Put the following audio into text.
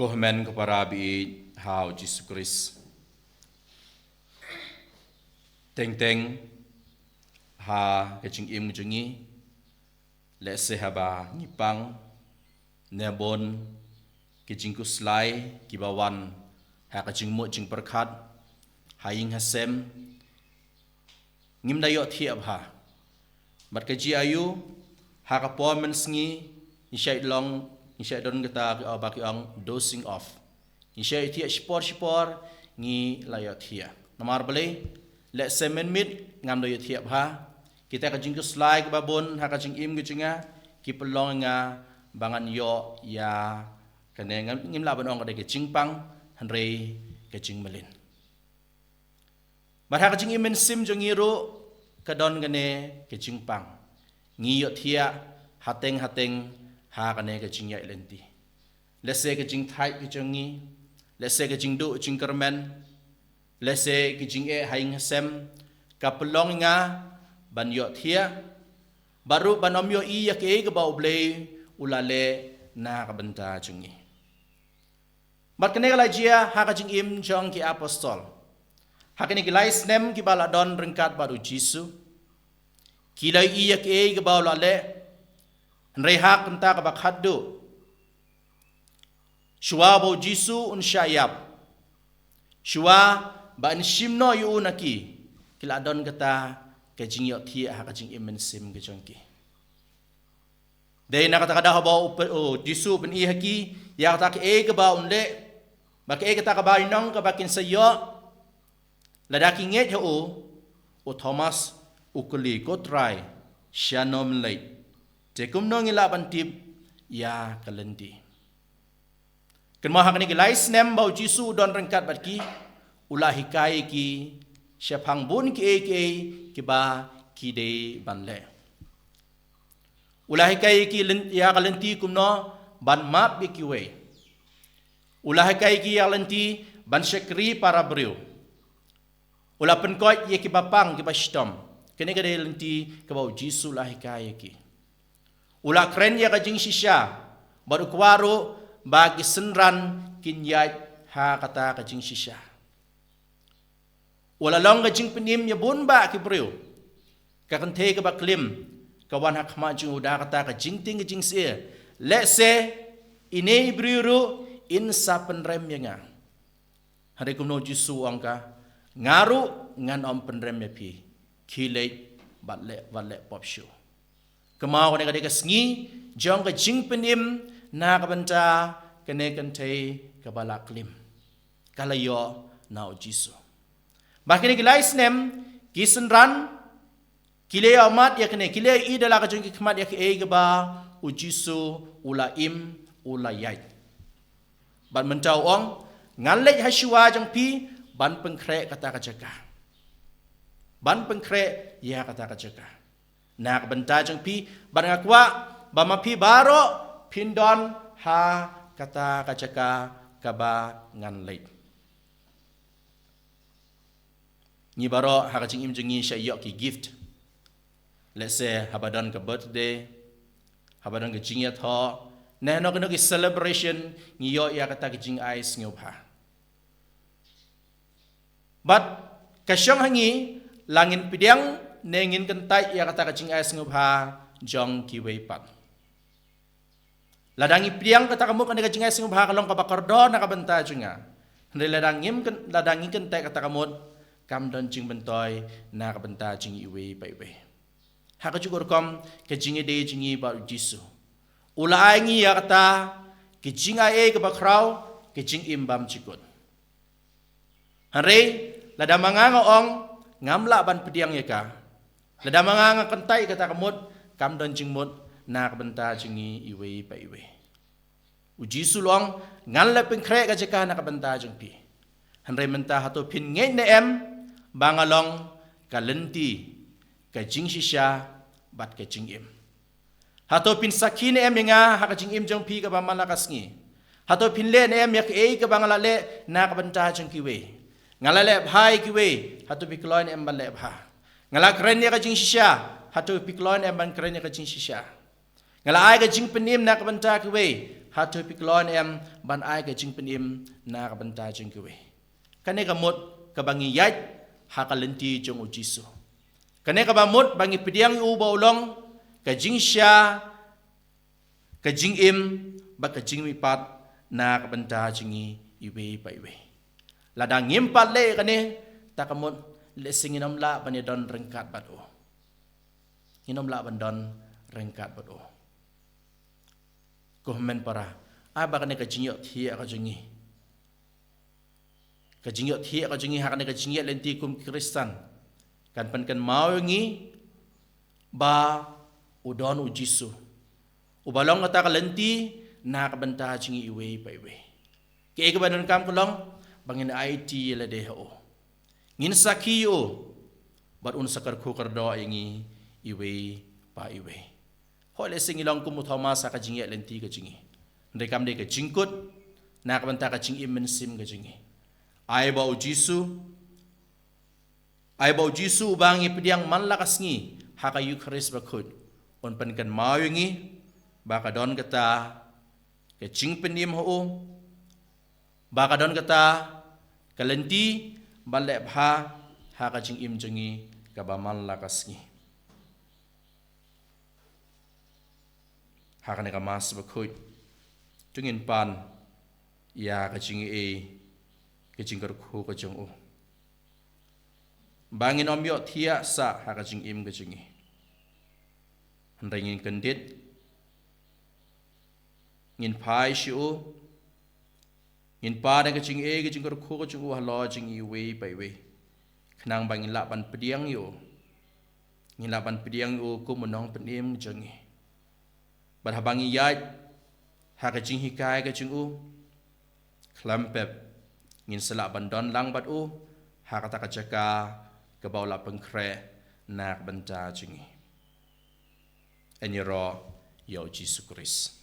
Kohmen kepada bi hau Jesus Christ. Teng ha kecing im jengi le sehaba ngipang nebon kecing kuslai kibawan ha kecing mo jing perkat haing hasem ngim dayo thiap ha mat kaji ayu ha kapon men sngi ni syai don kata baki ang dosing off ni syai thiap sport ngi layo thia namar bale le semen mit ngam dayo thiap ha kita kajing ku slide ke babon ha kajing im ke jinga ki pelong nga bangan yo ya kane ngim la ban ong ka de jingpang hanrei ke jing melin mat ha kajing im men sim jongi ro kadon gane ke jingpang ngi yo thia hateng ha kane ke jing ya lenti lese ke jing thai ke jongi lese ke jing du jing kermen lese ke jing e haing sem ka pelong nga ban yo thia baru ban om yo i ya ke ga bau ble ulale na ka banta chungi mat kene la jia ha ka jing im jong ki apostol ha kene ki lais nem ki bala don rengkat baru jisu ki lai i ya ke ga bau la le nrei hak enta ka bakhaddu shua bo jisu un syayab shua ban shimno yu naki kila don kata kajing yok thia ha kajing imen sim ke jongki dei na kata kada ha ba disu ben i haki ya kata ke e ke ba unle ba ke kata ka ba inong ka bakin sayo ladaki nget o Thomas ukuli ko try shanom late tekum nong ila bantip ya kalenti kenma ha kani ke lais nem ba jisu don rengkat batki ulah hikai ki syapang bun ki ba ki de banle ulah kai ki ya kalenti kumno ban map bi ki we ulah kai ki ya lenti ban syakri para brio ulah penkot ye ki bapang ki bastom kene ka de lenti ka bau jisu lah kai ki ulah kren ya ka jing shisha baru kwaro bagi senran kinyat ha kata ka jing shisha wala long ka jing penim ya bun ba ki brio ka kan te ka ba klim ka wan hak ma jing uda kata ka jing ting jing se let's say ine brio in sa penrem ya nga hari kumno jisu angka ngaru ngan om penrem ya pi kile batle pop show kemau ne ka de ka sngi jong ka jing penim na ka banta kene kan te ka bala klim kala yo na jisu Bahkan kilais nem kisenran kile amat ya kene kile I dala ka jong ki khmat ya ke e ba ujisu ulaim ulayai ban mentau ong ngalek haswa jang pi ban pengkre kata ka jaga ban pengkre ya kata ka jaga nak benta jang pi ban ngakwa ba ma pi baro pindon ha kata ka jaga ka ba nganlek ni baro ha kaching im jengi syayok ki gift let's say habadan ka birthday habadan ka jingya tho ne no ki celebration ni yo ya kata ki jing ice ngopha but kasyong hangi langin pidiang nengin kentai ya kata ka jing ice ngopha jong ki weipat ladangi pidiang kata kamu kan ka jing ice ngopha kalong ka bakardo na ka banta junga ndai ladangi kentai kata kamu kam don jing bentoy na ka benta jing iwe baiwe ha ka jugur kom ke jing de jing ba jisu ulai ngi ya kata ke jing ai ke bakrau ke jing imbam cikut hare lada manganga ong ngamla ban pediang ya ka lada manganga kentai kata kamut kam don jing mut na ka benta jing iwe baiwe ujisu long ngal pengkre ka jeka na ka benta jing pi hare menta hato pin ngai ne em bangalong kalenti ka jing shisha bat ka jing im hato pin sakin em nga ha ka jing im jong pi ka ba malakas ngi hato pin le ne em yak e ka bangala le na ka banta jong ki we ngala le bhai ki we hato pi kloin em ban le bha ngala kren ya ka jing shisha hato pi kloin em ban kren ya ka jing shisha ngala ai ka jing penim na ka banta ki we hatu piklon em ban ai ke jing penim na ka banta jing kewe kane ka mot ka bangi yat ha ka lenti jong ujisu kane ka bamot bangi pidiang u baulong ka jing sha ka jing im ba ka jing mi pat na ka banta jingi iwe pa iwe ladang ngimpat le kane ta ka mot le singinom la ban don rengkat bat o hinom la ban don rengkat bat o ko men para aba kane ka jingyot thia ka jingi hakane ka jingyot lenti kum kristan kan pan kan mau ngi ba udon ujisu ubalong ata ka lenti na ka banta jingi iwe pa iwe ke ka banon kam kolong bangin IT la de ho ngin saki o bat un sakar khokar do ingi iwe pa iwe hole singilong kumu thoma sa ka jingi lenti ka jingi ndekam de ka jingkut na ka banta ka jingi mensim ka jingi ai ba ujisu bangi pediang man lakas ngi haka Eucharis bakut on pan kan mawengi baka don kata ke jing penim ho baka don kata kalenti balep ha haka jing im jengi ka ba man lakas ngi haka ne ka mas bakut tungin pan ya ka jing ke jing kar khu ka jong o bangin om yo thia sa haka jing im ka jingi handai ngin kendit ngin pai shiu ngin pa da ka jing ke jing kar khu ka jong o halo jing i we pai we khnang bangin la ban pediang yo ngin la ban pediang yo ku monong penim jengi bar habangi yat haka jing hikai ka jing o klampep ngin selak bandon lang bat u haka ta ka jaka ke baula pengkre nak benta jingi enyero yo Jesus Christ